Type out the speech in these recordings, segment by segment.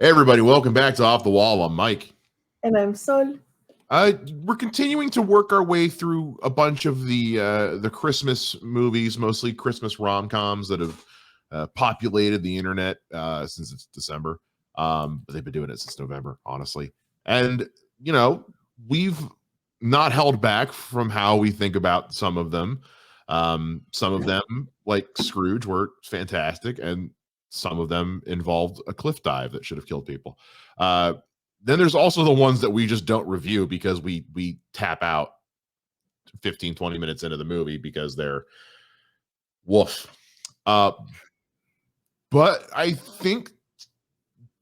Hey everybody, welcome back to Off the Wall. I'm Mike. And I'm Sol. We're continuing to work our way through a bunch of the Christmas movies, mostly Christmas rom-coms that have populated the internet since it's December. But they've been doing it since November, honestly. And we've not held back from how we think about some of them. Some of them, like Scrooge, were fantastic, and some of them involved a cliff dive that should have killed people. Then there's also the ones that we just don't review because we tap out 15, 20 minutes into the movie because they're woof. But I think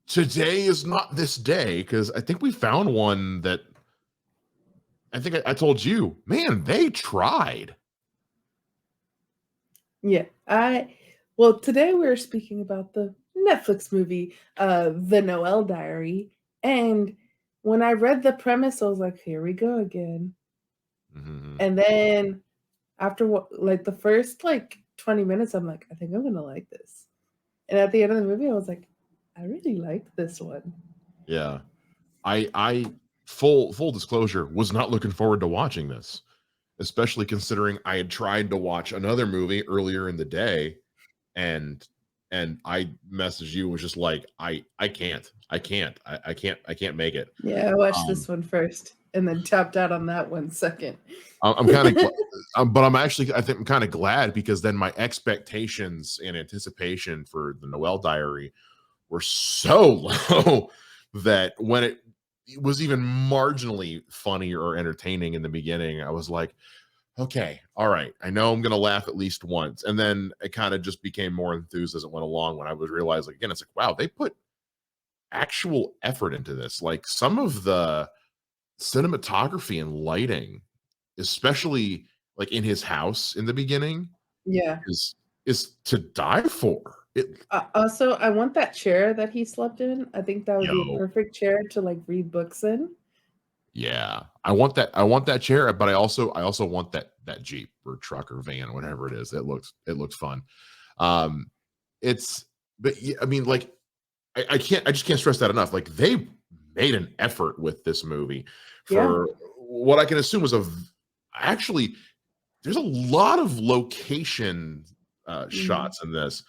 today is not this day because I think we found one that I think I told you, man, they tried. Yeah, well, today we're speaking about the Netflix movie, The Noel Diary. And when I read the premise, I was like, here we go again. Mm-hmm. And then after the first 20 minutes, I'm like, I think I'm gonna like this. And at the end of the movie, I was like, I really liked this one. Yeah. I full disclosure was not looking forward to watching this, especially considering I had tried to watch another movie earlier in the day and I messaged you, was just like, I can't make it. Yeah, I watched this one first and then tapped out on that one second. I'm kind of but I think I'm kind of glad because then my expectations and anticipation for the Noel Diary were so low that when it was even marginally funny or entertaining in the beginning, I was like, okay, all right, I know I'm gonna laugh at least once. And then it kind of just became more enthused as it went along when I was realizing again, it's like, wow, they put actual effort into this. Like some of the cinematography and lighting, especially like in his house in the beginning, is to die for. Also, I want that chair that he slept in. I think that would be a perfect chair to read books in. Yeah, I want that chair, but I also want that Jeep or truck or van or whatever it is. It looks fun. But I mean, like, I just can't stress that enough. Like, they made an effort with this movie for what I can assume was actually there's a lot of location shots in this.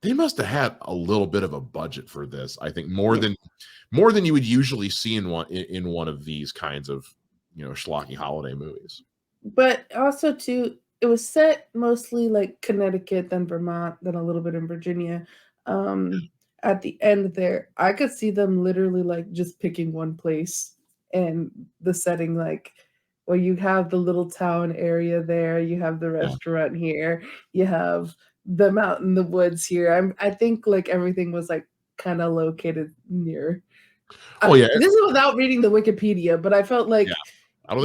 They must have had a little bit of a budget for this. I think more than you would usually see in one of these kinds of schlocky holiday movies. But also too, it was set mostly like Connecticut, then Vermont, then a little bit in Virginia. At the end there, I could see them literally just picking one place and the setting well, you have the little town area there, you have the restaurant here, you have them out in the woods here. I think everything was kind of located near. Oh yeah, this is without reading the Wikipedia, but I felt like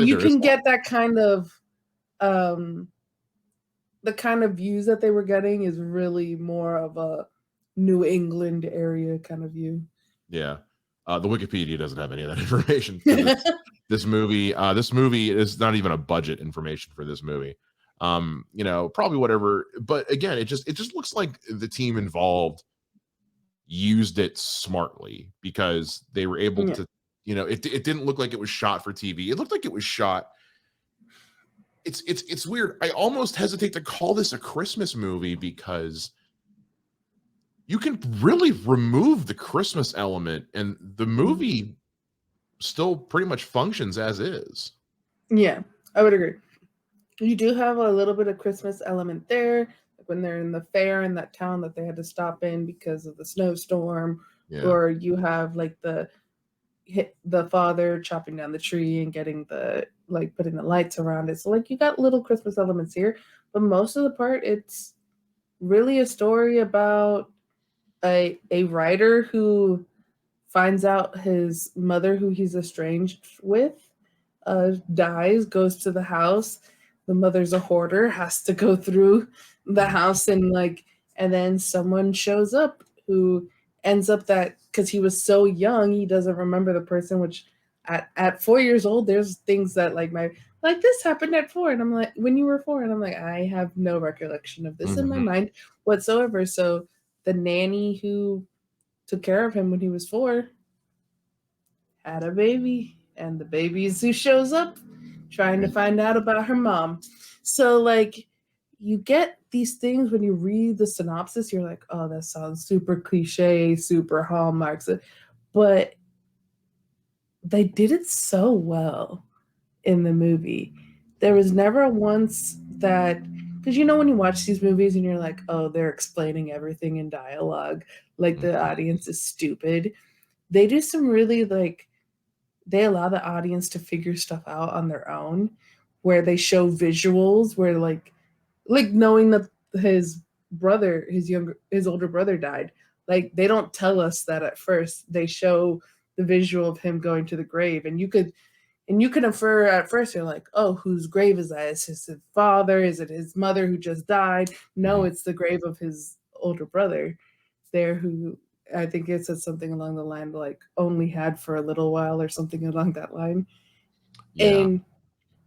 you can get that kind of the kind of views that they were getting is really more of a New England area kind of view. Yeah. The Wikipedia doesn't have any of that information. This movie is not even a budget information for this movie. Probably whatever. But again, it just looks like the team involved used it smartly because they were able to, it didn't look like it was shot for TV. It looked like it was shot. It's weird. I almost hesitate to call this a Christmas movie because you can really remove the Christmas element and the movie still pretty much functions as is. Yeah, I would agree. You do have a little bit of Christmas element there, when they're in the fair in that town that they had to stop in because of the snowstorm, or you have the father chopping down the tree and getting putting the lights around it. So you got little Christmas elements here, but most of the part it's really a story about a writer who finds out his mother, who he's estranged with, dies, goes to the house. The mother's a hoarder, has to go through the house and then someone shows up who ends up because he was so young, he doesn't remember the person, which at 4 years old, there's things that this happened at 4. And I'm like, when you were 4, and I'm like, I have no recollection of this in my mind whatsoever. So the nanny who took care of him when he was 4, had a baby, and the baby is who shows up trying to find out about her mom. So, like, you get these things when you read the synopsis, you're like, oh, that sounds super cliche, super hallmarks. But they did it so well in the movie. There was never once that, because you know when you watch these movies and you're like, oh, they're explaining everything in dialogue, like the audience is stupid. They do some really like, they allow the audience to figure stuff out on their own, where they show visuals where like knowing that his brother, his older brother died. Like they don't tell us that at first. They show the visual of him going to the grave, and you could infer at first, you're like, oh, whose grave is that? Is it his father? Is it his mother who just died? No, it's the grave of his older brother there, who I think it said something along the line like only had for a little while or something along that line. Yeah.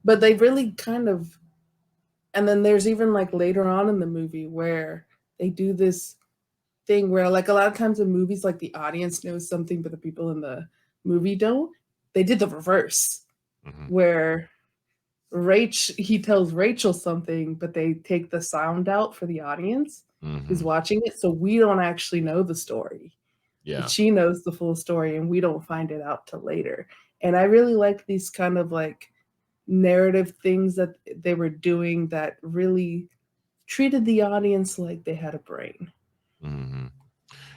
But they really kind of, and then there's even like later on in the movie where they do this thing where like a lot of times in movies, like the audience knows something, but the people in the movie don't. They did the reverse where he tells Rachel something, but they take the sound out for the audience who's watching it. So we don't actually know the story. Yeah. But she knows the full story and we don't find it out till later. And I really like these kind of like narrative things that they were doing that really treated the audience like they had a brain.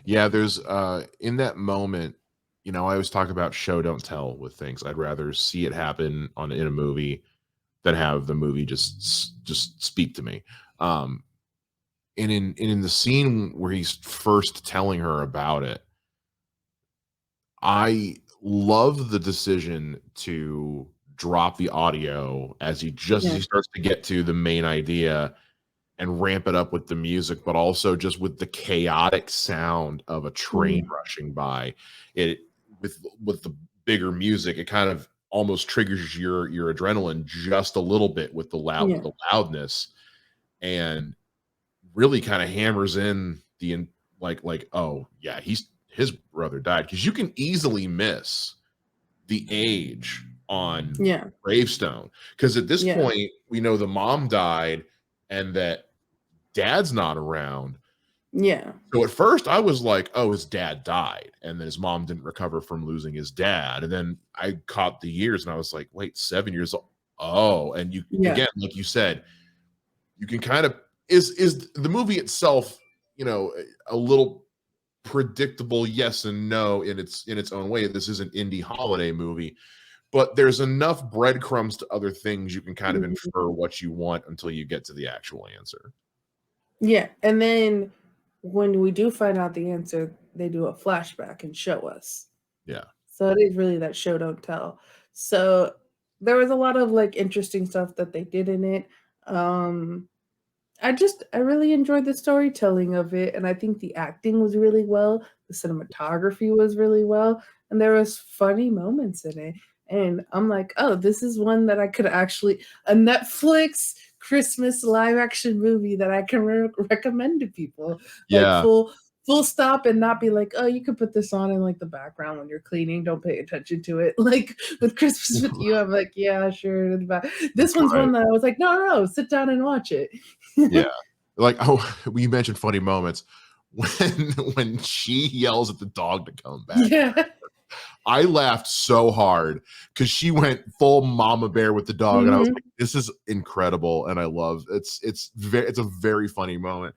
Yeah, there's in that moment, you know, I always talk about show don't tell with things. I'd rather see it happen in a movie than have the movie just speak to me. And in the scene where he's first telling her about it, I love the decision to drop the audio as he starts to get to the main idea and ramp it up with the music, but also just with the chaotic sound of a train rushing by. It with the bigger music, it kind of almost triggers your adrenaline just a little bit with the loudness, and really kind of hammers in the like oh yeah, his brother died, because you can easily miss the age on gravestone, because at this point we know the mom died and that dad's not around. So at first I was like, oh, his dad died and then his mom didn't recover from losing his dad, and then I caught the years and I was like, wait, 7 years old. Oh, and you again, like you said, you can kind of is the movie itself, you know, a little predictable, yes and no, in its own way. This is an indie holiday movie, but there's enough breadcrumbs to other things you can kind of infer what you want until you get to the actual answer. Yeah, and then when we do find out the answer, they do a flashback and show us. Yeah. So it is really that show don't tell. So there was a lot of like interesting stuff that they did in it. I really enjoyed the storytelling of it, and I think the acting was really well, the cinematography was really well, and there was funny moments in it. And I'm like, oh, this is one that I could actually, a Netflix Christmas live action movie that I can recommend to people. Yeah. Like full stop, and not be like, oh, you could put this on in like the background when you're cleaning. Don't pay attention to it. Like with Christmas with You, I'm like, yeah, sure. This one's one that I was like, no, sit down and watch it. Yeah. Like, oh, we mentioned funny moments when she yells at the dog to come back. Yeah. I laughed so hard because she went full mama bear with the dog, and I was like, this is incredible, and I love it's a very funny moment.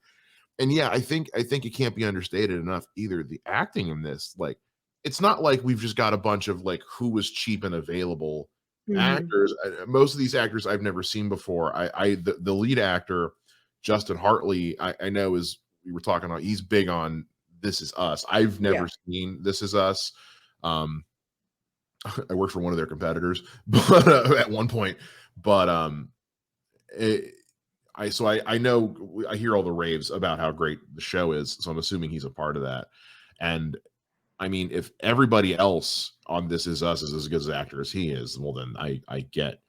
And yeah, I think it can't be understated enough either. The acting in this, like, it's not like we've just got a bunch of like who was cheap and available actors. Most of these actors I've never seen before. The lead actor, Justin Hartley, I know we were talking about, he's big on This Is Us. I've never seen This Is Us. I worked for one of their competitors, but at one point, but I know, I hear all the raves about how great the show is, so I'm assuming he's a part of that. And I mean, if everybody else on This Is Us is as good as an actor as he is, well, then I get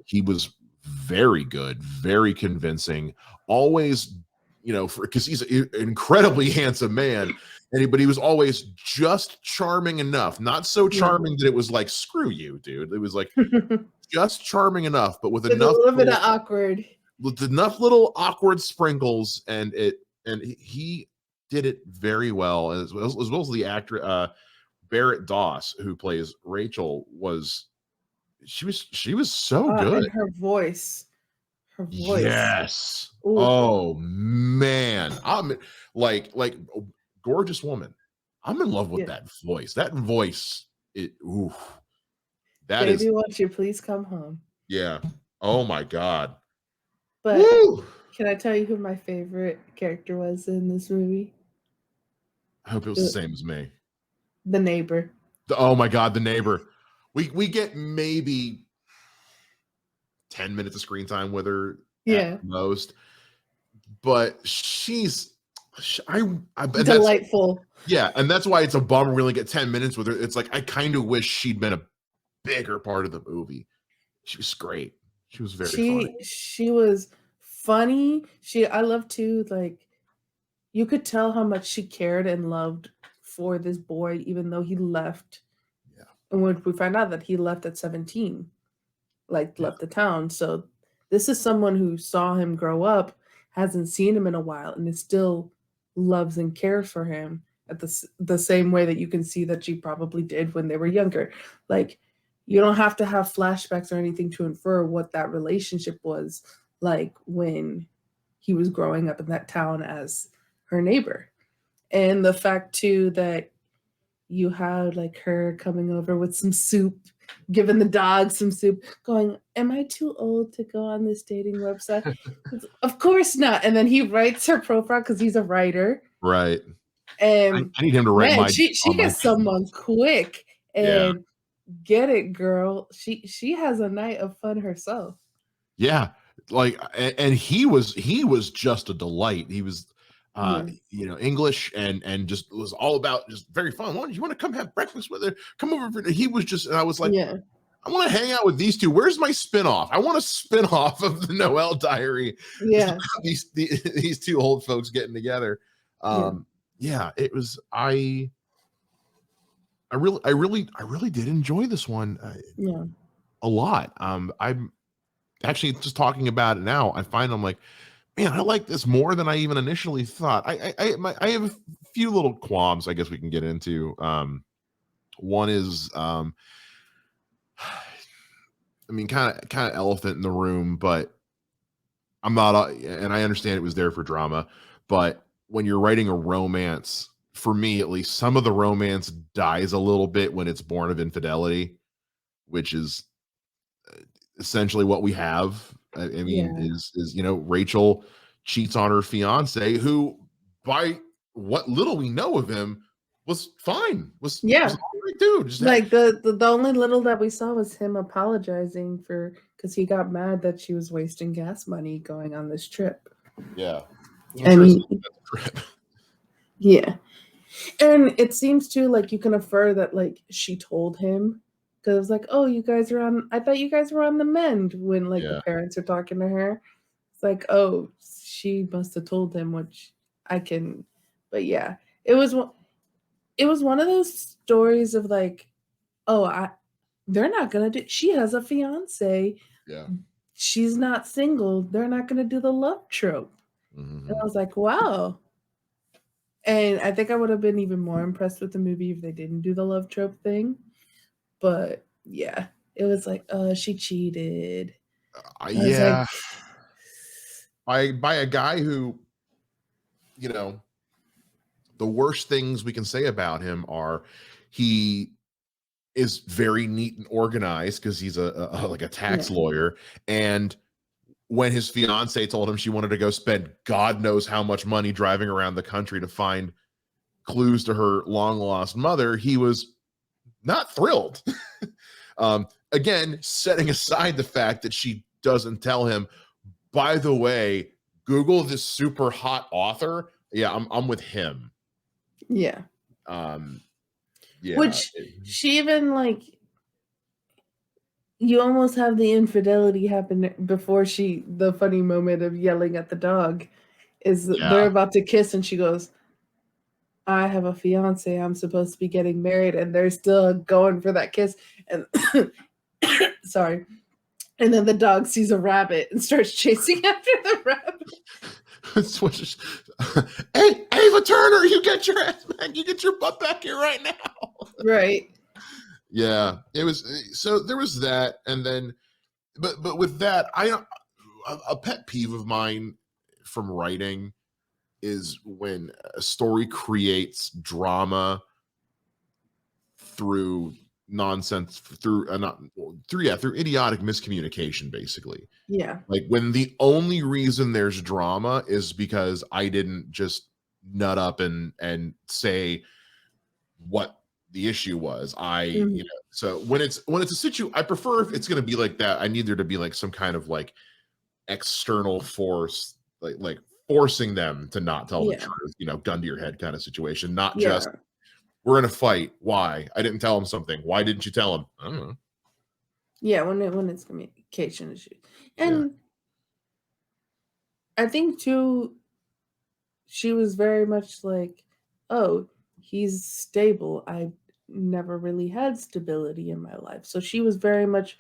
he was very good, very convincing, always, you know, because he's an incredibly handsome man. But he was always just charming enough, not so Yeah. charming that it was like, screw you, dude. It was like just charming enough, but with With a enough little bit of awkward. with enough little awkward sprinkles, and he did it very well, as well as the actor Barrett Doss, who plays Rachel, she was so good. And her voice. Her voice. Yes. Ooh. Oh man. I'm like gorgeous woman. I'm in love with Yeah. that voice. That voice, ooh. That Baby, is, won't you please come home? yeah. Oh my God. But Woo! can I tell you who my favorite character was in this movie? I hope it was the same as me. The neighbor. Oh my God, the neighbor. We get maybe 10 minutes of screen time with her at most, but delightful. And that's why it's a bummer we only get 10 minutes with her. It's like I kind of wish she'd been a bigger part of the movie. She was great. She was very funny. She was funny. I love too, like, you could tell how much she cared and loved for this boy, even though he left. Yeah. And when we find out that he left at 17, left the town. So this is someone who saw him grow up, hasn't seen him in a while, and is still loves and cares for him at the same way that you can see that she probably did when they were younger. Like, you don't have to have flashbacks or anything to infer what that relationship was like when he was growing up in that town as her neighbor. And the fact too that you had like her coming over with some soup, giving the dog some soup, going, am I too old to go on this dating website? Of course not. And then he writes her profile because he's a writer. Right. And I need him to write she gets someone quick. And get it, girl. She has a night of fun herself. Yeah. Like, and he was just a delight. He was English and just was all about just very fun. You want to come have breakfast with her? Come over. He was just, and I was like, I want to hang out with these two. Where's my spinoff? I want a spinoff of the Noel Diary. Yeah. These two old folks getting together. It was, I really did enjoy this one. A lot. I'm actually just talking about it now. I find I'm like, man, I like this more than I even initially thought. I have a few little qualms I guess we can get into. One is, I mean, kind of elephant in the room, but I'm not, and I understand it was there for drama, but when you're writing a romance, for me at least, some of the romance dies a little bit when it's born of infidelity, which is essentially what we have. I mean, is Rachel cheats on her fiance, who, by what little we know of him, was fine. Was a great dude. The only little that we saw was him apologizing because he got mad that she was wasting gas money going on this trip. Yeah. And and it seems too like you can infer that like she told him, because it was like, oh, you guys are on, I thought you guys were on the mend when like the parents are talking to her. It's like, oh, she must have told him, which I can, but yeah, it was one of those stories of like, oh, they're not gonna do, she has a fiance, she's not single, they're not gonna do the love trope. And I was like, wow. And I think I would have been even more impressed with the movie if they didn't do the love trope thing. But yeah, it was like, she cheated. By a guy who, the worst things we can say about him are he is very neat and organized because he's a tax lawyer. And when his fiance told him she wanted to go spend God knows how much money driving around the country to find clues to her long lost mother, he was not thrilled. Again, setting aside the fact that she doesn't tell him, by the way, Google this super hot author. Yeah, I'm with him. Yeah. Which she even like, you almost have the infidelity happen before the funny moment of yelling at the dog is they're about to kiss and she goes, I have a fiance, I'm supposed to be getting married, and they're still going for that kiss. And sorry. And then the dog sees a rabbit and starts chasing after the rabbit. Hey, Ava Turner, you get your ass back. You get your butt back here right now. Right. Yeah, it was. So there was that, and then, but with that, a pet peeve of mine from writing is when a story creates drama through nonsense, through idiotic miscommunication, basically. Yeah. Like when the only reason there's drama is because I didn't just nut up and say what the issue was. So when it's a situation, I prefer if it's going to be like that, I need there to be like some kind of like external force, like forcing them to not tell the truth, gun to your head kind of situation, not just we're in a fight. Why? I didn't tell him something. Why didn't you tell him? I don't know. Yeah, when it's communication issues. And I think too, she was very much like, oh, he's stable. I never really had stability in my life. So she was very much,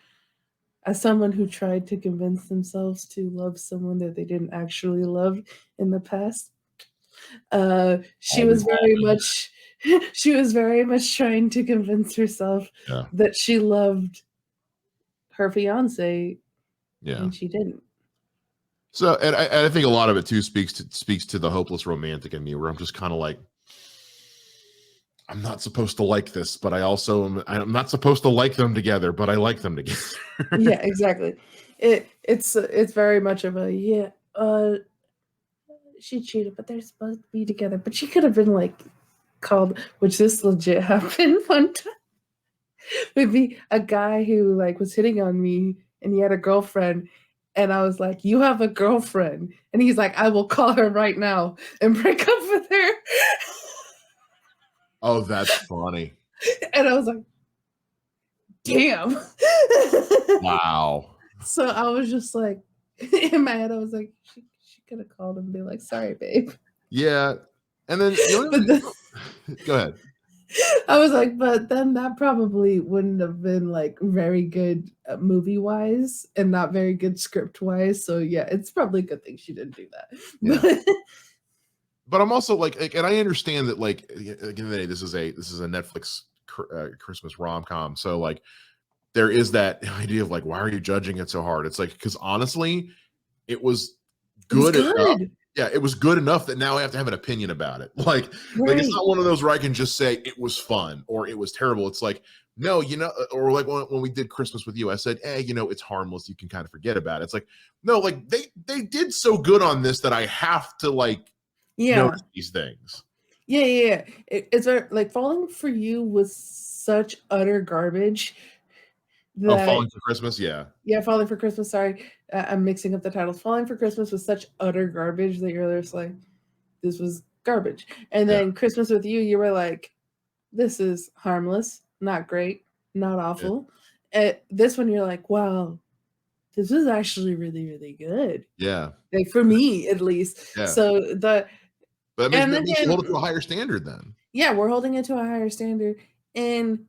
as someone who tried to convince themselves to love someone that they didn't actually love in the past. She was very much trying to convince herself that she loved her fiance, and she didn't. So, and I think a lot of it too speaks to the hopeless romantic in me, where I'm just kind of like, I'm not supposed to like this, but I'm not supposed to like them together, but I like them together. Yeah, exactly. It's very much of a she cheated, but they're supposed to be together. But she could have been like called, which this legit happened one time. Would be a guy who like was hitting on me, and he had a girlfriend, and I was like, "You have a girlfriend," and he's like, "I will call her right now and break up with her." Oh, that's funny. And I was like, "Damn!" Wow. So I was just like, in my head, I was like, she could have called him and be like, "Sorry, babe." Yeah, and then go ahead. I was like, but then that probably wouldn't have been like very good movie wise and not very good script wise. So yeah, it's probably a good thing she didn't do that. Yeah. But I'm also like, and I understand that, like, again, this is a Netflix Christmas rom-com, so like there is that idea of like, why are you judging it so hard? It's like, because honestly, it was good. Yeah, it was good enough that now I have to have an opinion about it. Like it's not one of those where I can just say it was fun or it was terrible. It's like, no, or like when we did Christmas with You, I said, it's harmless. You can kind of forget about it. It's like, no, like they did so good on this that I have to like notice these things. Yeah. It's like Falling for You was such utter garbage. Falling for Christmas, yeah, Falling for Christmas. Sorry, I'm mixing up the titles. Falling for Christmas was such utter garbage that you're just like, this was garbage. And then Christmas with You, you were like, this is harmless, not great, not awful. This one, you're like, wow, this is actually really, really good. Yeah, like for me at least. Yeah. So but that makes you hold it to a higher standard then. Yeah, we're holding it to a higher standard, and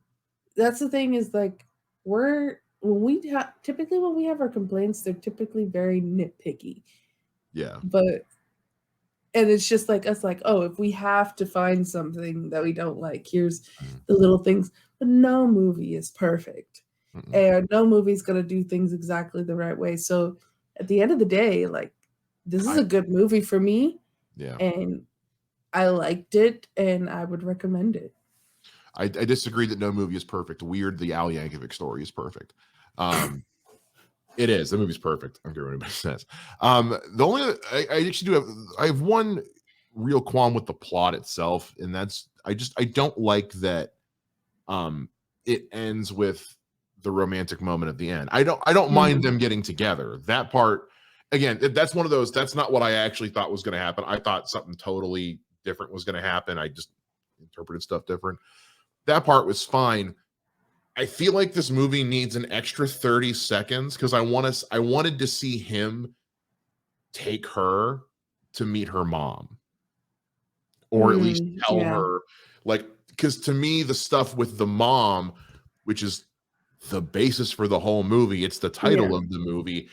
that's the thing is like typically when we have our complaints, they're typically very nitpicky. Yeah. And it's just like us like, oh, if we have to find something that we don't like, here's the little things. But no movie is perfect. And no movie's going to do things exactly the right way. So at the end of the day, like, this is a good movie for me. Yeah. And I liked it, and I would recommend it. I disagree that no movie is perfect. Weird, the Al Yankovic story is perfect. It is. The movie's perfect. I don't care what anybody says. The only I actually I have one real qualm with the plot itself, and that's I don't like that it ends with the romantic moment at the end. I don't mind them getting together. That part, again, that's one of those, that's not what I actually thought was going to happen. I thought something totally different was going to happen. I just interpreted stuff different. That part was fine. I feel like this movie needs an extra 30 seconds because I wanted to see him take her to meet her mom. or at least tell yeah. her, like, because to me, the stuff with the mom, which is the basis for the whole movie, it's the title of the movie,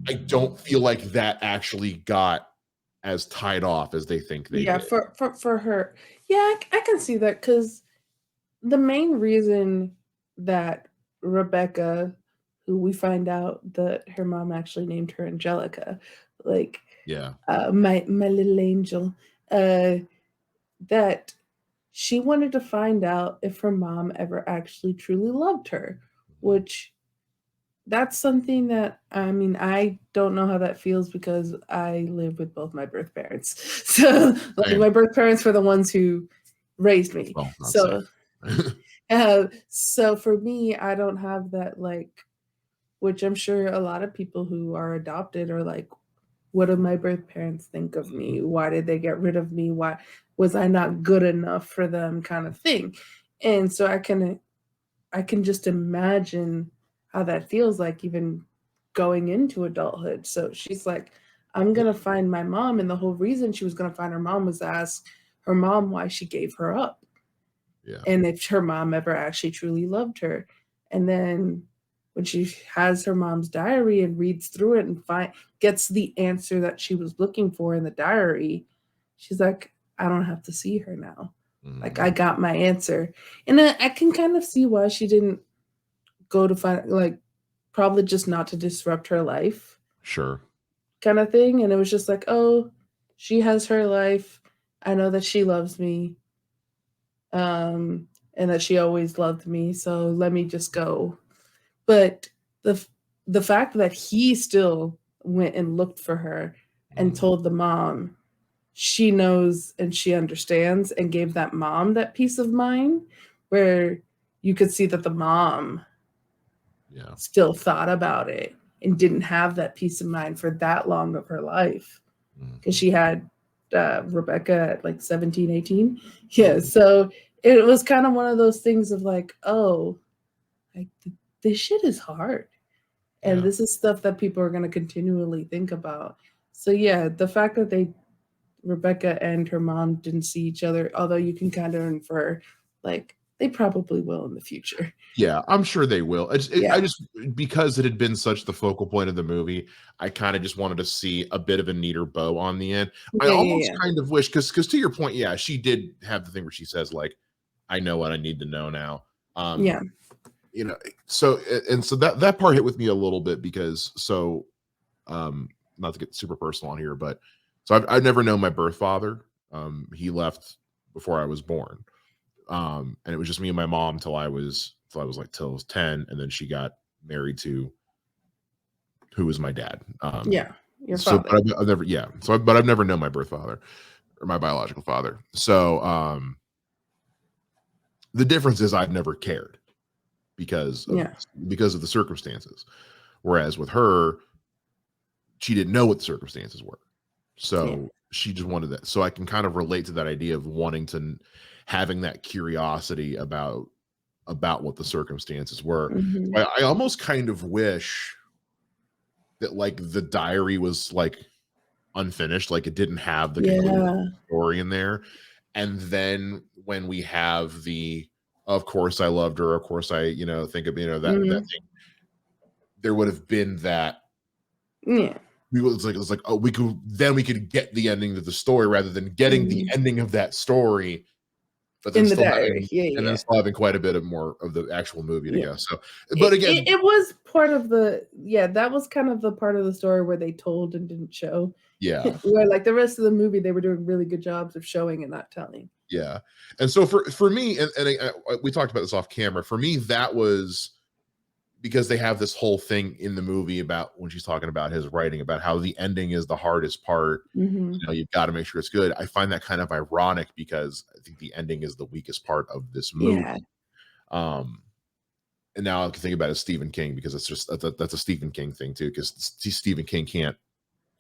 I don't feel like that actually got as tied off as they think they Yeah, did. for her. Yeah, I can see that because the main reason that Rebecca, who we find out that her mom actually named her Angelica, like Yeah. my little angel, uh, that she wanted to find out if her mom ever actually truly loved her, which that's something that I mean, I don't know how that feels because I live with both my birth parents. So, like, Same. my birth parents were the ones who raised me. Well, not So, same. so for me, I don't have that, like, which I'm sure a lot of people who are adopted are like, what did my birth parents think of me? Why did they get rid of me? Why was I not good enough for them, kind of thing? And so I can just imagine how that feels like even going into adulthood. So she's like, I'm gonna find my mom, and the whole reason she was gonna find her mom was to ask her mom why she gave her up, Yeah. and if her mom ever actually truly loved her. And then when she has her mom's diary and reads through it and gets the answer that she was looking for in the diary, she's like, I don't have to see her now. Like, I got my answer. And I can kind of see why she didn't go to find, like, probably just not to disrupt her life Sure. kind of thing. And it was just like, oh, she has her life. I know that she loves me. And that she always loved me. So let me just go. But the fact that he still went and looked for her and told the mom she knows and she understands, and gave that mom that peace of mind, where you could see that the mom still thought about it and didn't have that peace of mind for that long of her life, because she had Rebecca at like 17, 18. Yeah, so it was kind of one of those things of like, oh, like, this shit is hard. And this is stuff that people are going to continually think about. So yeah, the fact that Rebecca and her mom didn't see each other, although you can kind of infer, like, they probably will in the future. Yeah, I'm sure they will. I just, because it had been such the focal point of the movie, I kind of just wanted to see a bit of a neater bow on the end. I almost kind of wish, because to your point, yeah, she did have the thing where she says, like, I know what I need to know now. You know, so that part hit with me a little bit, because not to get super personal on here, but so I've never known my birth father. He left before I was born. And it was just me and my mom till I was 10, and then she got married to who was my dad. Your father. But I've never known my birth father or my biological father. So the difference is I've never cared because of the circumstances. Whereas with her, she didn't know what the circumstances were. So she just wanted that. So I can kind of relate to that idea of having that curiosity about what the circumstances were. I almost kind of wish that, like, the diary was, like, unfinished, like it didn't have the conclusion story in there. And then when we have of course I loved her, of course I, think of, that thing, there would have been that. It was like, oh, we could get the ending to the story rather than getting the ending of that story, but then still having quite a bit of more of the actual movie to go. So, but again, it was part of that was kind of the part of the story where they told and didn't show. Yeah. Where, like, the rest of the movie, they were doing really good jobs of showing and not telling. Yeah. And so for me, and we talked about this off camera, for me, that was because they have this whole thing in the movie about when she's talking about his writing, about how the ending is the hardest part. You've got to make sure it's good. I find that kind of ironic because I think the ending is the weakest part of this movie. And now I can think about it as Stephen King, because that's a Stephen King thing too, because Stephen King can't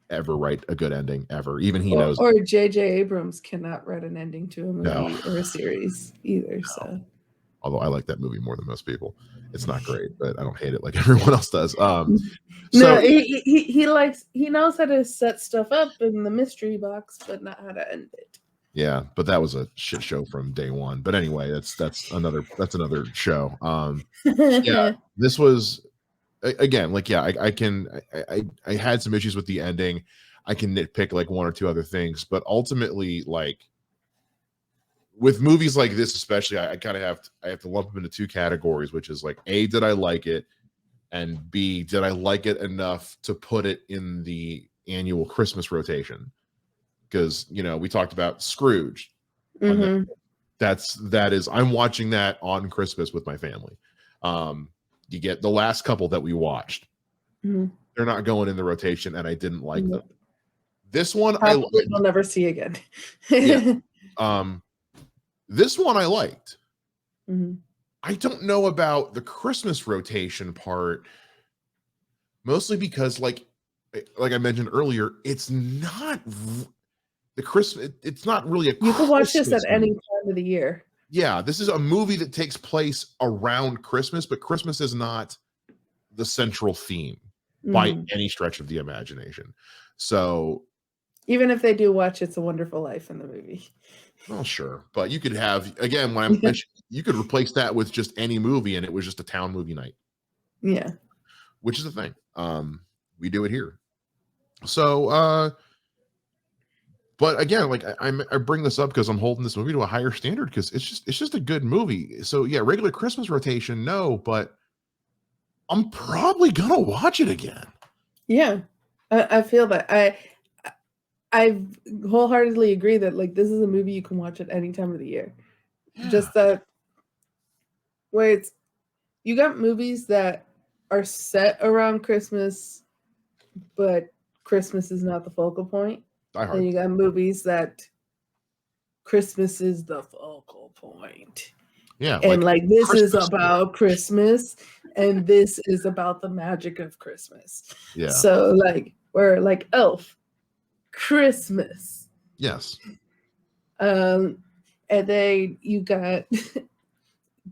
ever write a good ending ever. Even he knows. Or J.J. Abrams cannot write an ending to a movie or a series either. No. So, although I like that movie more than most people. It's not great, but I don't hate it like everyone else does. No, he knows how to set stuff up in the mystery box, but not how to end it. Yeah, but that was a shit show from day one. But anyway, that's another show. Yeah, this was again, like, yeah, I had some issues with the ending. I can nitpick like one or two other things, but ultimately, like with movies like this, especially, I kind of have to lump them into two categories, which is like, A, did I like it? And B, did I like it enough to put it in the annual Christmas rotation? Because, you know, we talked about Scrooge. Mm-hmm. That is, I'm watching that on Christmas with my family. You get the last couple that we watched. Mm-hmm. They're not going in the rotation, and I didn't like Mm-hmm. them. This one we'll never see again. Yeah. This one I liked. Mm-hmm. I don't know about the Christmas rotation part, mostly because like I mentioned earlier, it's not the Christmas. It's not really a. You can watch this Christmas at any movie. time of the year. Yeah, this is a movie that takes place around Christmas, but Christmas is not the central theme by any stretch of the imagination. So even if they do watch It's a Wonderful Life in the movie. Well, sure. But you could have, again, you could replace that with just any movie and it was just a town movie night. Yeah. Which is the thing. We do it here. So but again, like I bring this up because I'm holding this movie to a higher standard because it's just a good movie. So yeah, regular Christmas rotation, no, but I'm probably gonna watch it again. Yeah. I feel that. I wholeheartedly agree that like this is a movie you can watch at any time of the year. Yeah. Just that where it's you got movies that are set around Christmas, but Christmas is not the focal point. And you got movies that Christmas is the focal point. Yeah. And like this Christmas is about Christmas and this is about the magic of Christmas. Yeah. So like we're like Elf, Christmas. Yes. And then you got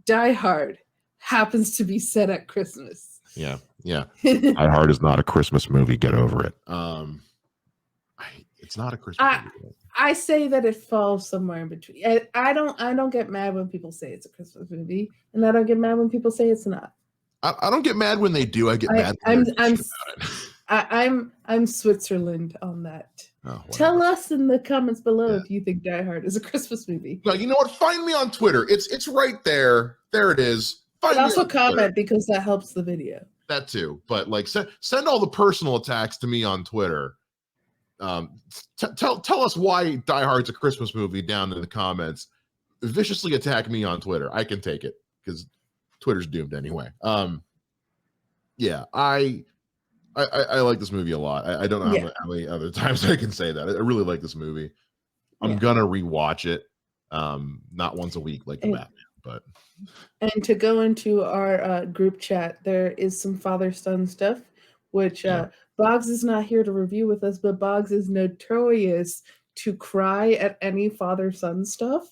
Die Hard, happens to be set at Christmas. Yeah. Yeah. Die Hard is not a Christmas movie. Get over it. It's not a Christmas movie. I say that it falls somewhere in between. I don't get mad when people say it's a Christmas movie, and I don't get mad when people say it's not. I don't get mad when they do. I get mad when I'm Switzerland on that. Oh, tell us in the comments below if you think Die Hard is a Christmas movie. No, you know what? Find me on Twitter. It's right there. There it is. But also comment because that helps the video. That too. But like send all the personal attacks to me on Twitter. Tell us why Die Hard's a Christmas movie down in the comments. Viciously attack me on Twitter. I can take it because Twitter's doomed anyway. Yeah, I like this movie a lot. I don't know how many other times I can say that. I really like this movie. I'm gonna rewatch it. Not once a week like the Batman, but. And to go into our group chat, there is some father-son stuff, which Bogz is not here to review with us, but Bogz is notorious to cry at any father-son stuff.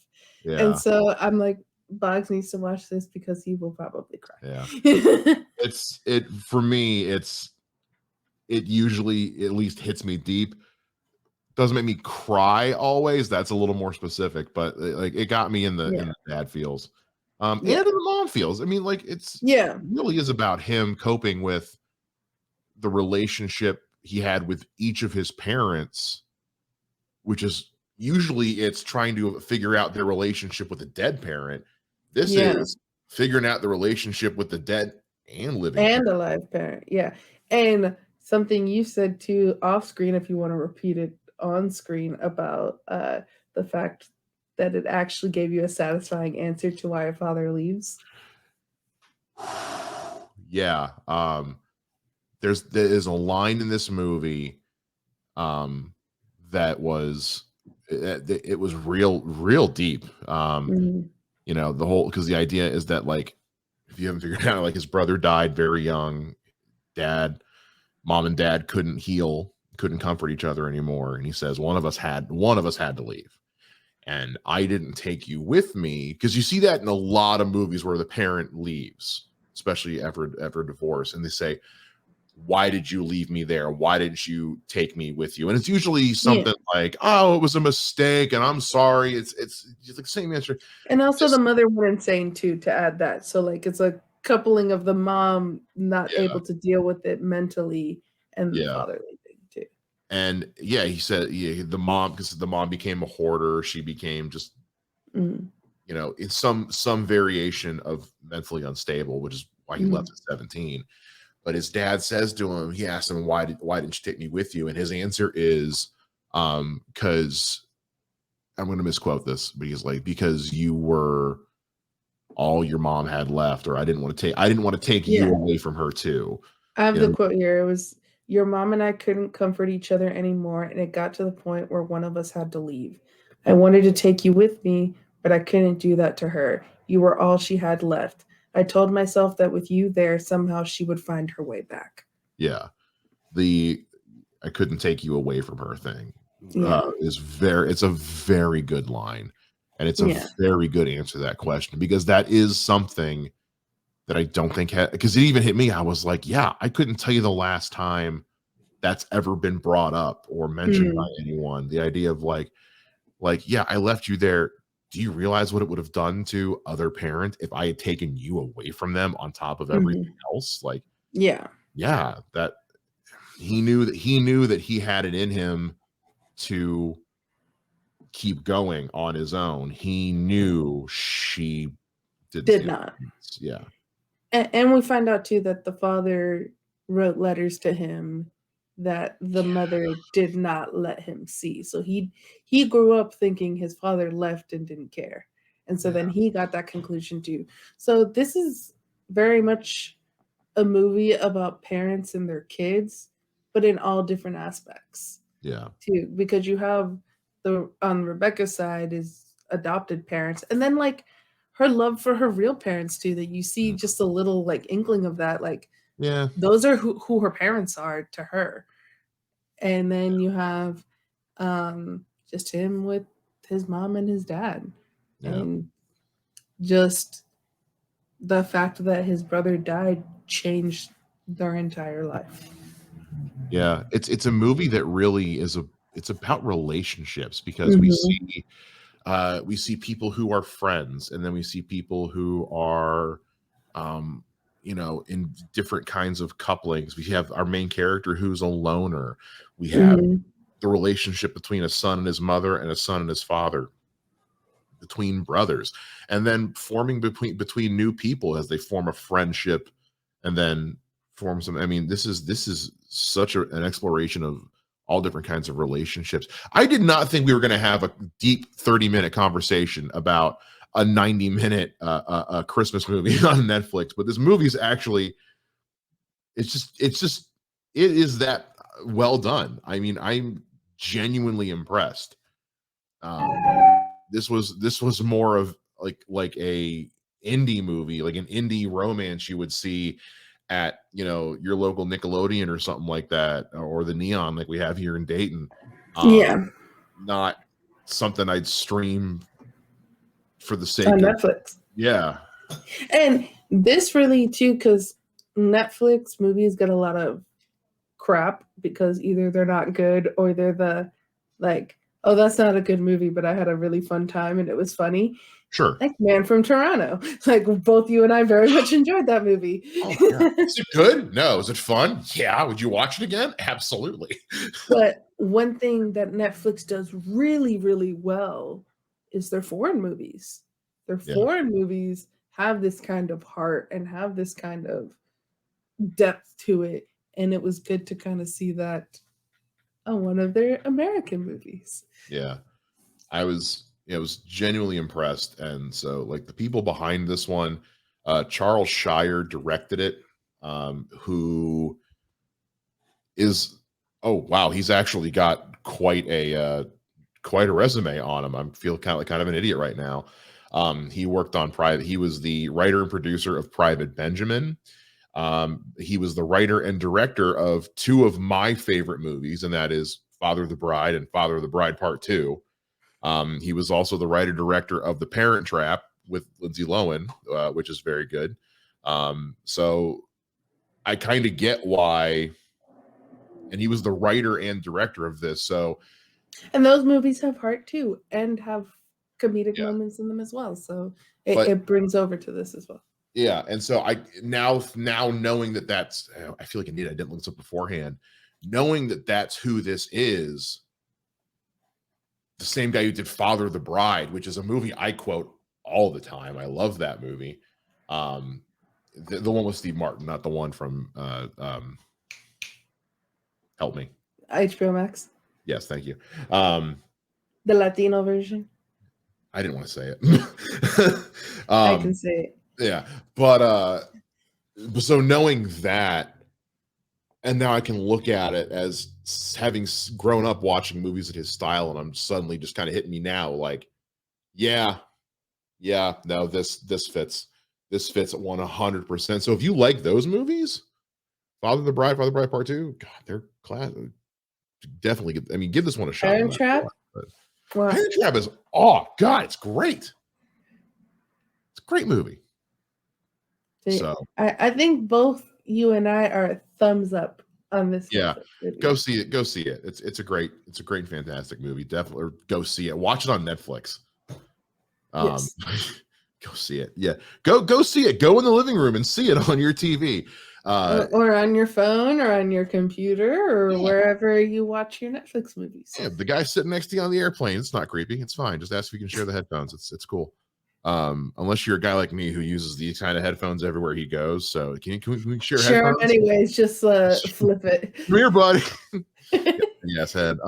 Yeah. And so I'm like, Bogz needs to watch this because he will probably cry. Yeah. For me, it usually at least hits me deep. Doesn't make me cry always. That's a little more specific, but like it got me in the dad feels. And in the mom feels. I mean, like it really is about him coping with the relationship he had with each of his parents, which is usually it's trying to figure out their relationship with a dead parent. This is figuring out the relationship with the dead and living and alive parent. Yeah. And something you said too off screen, if you want to repeat it on screen, about the fact that it actually gave you a satisfying answer to why a father leaves. Yeah. There is a line in this movie that was it was real deep. You know, the whole, because the idea is that like if you haven't figured out, like his brother died very young, mom and dad couldn't heal, couldn't comfort each other anymore, and he says one of us had to leave, and I didn't take you with me, because you see that in a lot of movies where the parent leaves, especially after divorce, and they say, why did you leave me there? Why didn't you take me with you? And it's usually Yeah. something like, oh, it was a mistake and I'm sorry. It's like the same answer. And also the Just, mother went insane too, to add that. So like it's a coupling of the mom not yeah, able to deal with it mentally and the yeah. father leaving too. And yeah, he said, yeah, the mom, because the mom became a hoarder. She became just, Mm. in some variation of mentally unstable, which is why he left Mm. at 17. But his dad says to him, he asked him, why didn't you take me with you? And his answer is, because I'm going to misquote this, but he's like, because you were all your mom had left, or I didn't want to take you Yeah. away from her too. I have You the know, quote here. It was, your mom and I couldn't comfort each other anymore, and it got to the point where one of us had to leave. I wanted to take you with me, but I couldn't do that to her. You were all she had left. I told myself that with you there, somehow she would find her way back. yeah, the I couldn't take you away from her thing Yeah. it's a very good line, and it's a Yeah. very good answer to that question, because that is something that I don't think because it even hit me. I was like, yeah, I couldn't tell you the last time that's ever been brought up or mentioned by Mm. anyone. The idea of yeah, I left you there. Do you realize what it would have done to other parents if I had taken you away from them on top of everything Mhm. else? Like, Yeah. yeah, that he had it in him to keep going on his own. He knew she didn't Did stand not. a chance. Yeah. And we find out too that the father wrote letters to him that the mother did not let him see. So he grew up thinking his father left and didn't care. And so Yeah. then he got that conclusion too. So this is very much a movie about parents and their kids, but in all different aspects Yeah. too, because you have the on Rebecca's side is adopted parents, and then like her love for her real parents too, that you see Mhm. just a little like inkling of that, like Yeah. those are who her parents are to her. And then you have just him with his mom and his dad, Yeah. and just the fact that his brother died changed their entire life. Yeah. It's a movie that really it's about relationships, because Mm-hmm. we see people who are friends, and then we see people who are um in different kinds of couplings. We have our main character who's a loner. We have Mm-hmm. the relationship between a son and his mother, and a son and his father, between brothers, and then forming between new people as they form a friendship, and then form some. I mean, this is such an exploration of all different kinds of relationships. I did not think we were going to have a deep 30-minute conversation about a 90-minute Christmas movie on Netflix, but this movie's actually it's just it is that well done. I mean, I'm genuinely impressed. um this was more of like a indie movie, like an indie romance you would see at your local Nickelodeon or something like that, or the Neon like we have here in Dayton. um Yeah, Not something I'd stream for the sake on of. Netflix. Yeah. And this really too, because Netflix movies get a lot of crap because either they're not good or they're the like, oh, that's not a good movie, but I had a really fun time and it was funny. Sure. Like Man from Toronto. Like both you and I very much enjoyed that movie. Oh my god, is it good? No. Is it fun? Yeah. Would you watch it again? Absolutely. But one thing that Netflix does really, really well is their foreign movies. Their Yeah. foreign movies have this kind of heart and have this kind of depth to it. And it was good to kind of see that on one of their American movies. Yeah. I was genuinely impressed. And so like the people behind this one, Charles Shire directed it, who is, oh wow, he's actually got quite a resume on him. I feel kind of an idiot right now. He worked on Private. He was the writer and producer of Private Benjamin. He was the writer and director of two of my favorite movies, and that is Father of the Bride and Father of the Bride Part Two. He was also the writer director of The Parent Trap with Lindsay Lohan, which is very good. So I kind of get why. And he was the writer and director of this. So, and those movies have heart too, and have comedic moments in them as well. So it brings over to this as well. Yeah, and so I now knowing that that's, I feel like I didn't look this up beforehand. Knowing that that's who this is, the same guy who did Father of the Bride, which is a movie I quote all the time. I love that movie. The one with Steve Martin, not the one from help me. HBO Max. Yes, thank you. The Latino version. I didn't want to say it. I can say it. Yeah, but so knowing that, and now I can look at it as having grown up watching movies in his style, and I'm suddenly just kind of hitting me now, like, yeah, no, this fits. This fits at 100%. So if you like those movies, Father of the Bride Part 2, God, they're class. Definitely, give this one a shot. Iron Trap. Iron Trap is, oh God, it's great. It's a great movie. So I think both you and I are thumbs up on this. Yeah, go see it. Go see it. It's a great and fantastic movie. Definitely go see it. Watch it on Netflix. Yes. Go see it. Yeah, go see it. Go in the living room and see it on your TV, or on your phone, or on your computer, or wherever you watch your Netflix movies. Yeah, the guy sitting next to you on the airplane, it's not creepy. It's fine. Just ask if you can share the headphones. It's cool. Unless you're a guy like me who uses these kind of headphones everywhere he goes. So can we share headphones? Them anyways, just flip it. Come here, buddy. Yes, head.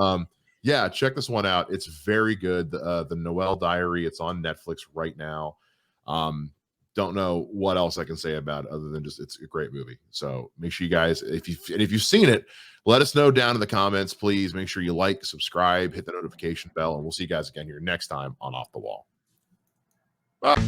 Yeah, check this one out. It's very good. The Noel Diary. It's on Netflix right now. Don't know what else I can say about it other than just it's a great movie. So make sure you guys, if you've seen it, let us know down in the comments, please. Make sure you like, subscribe, hit the notification bell, and we'll see you guys again here next time on Off the Wall. Bye.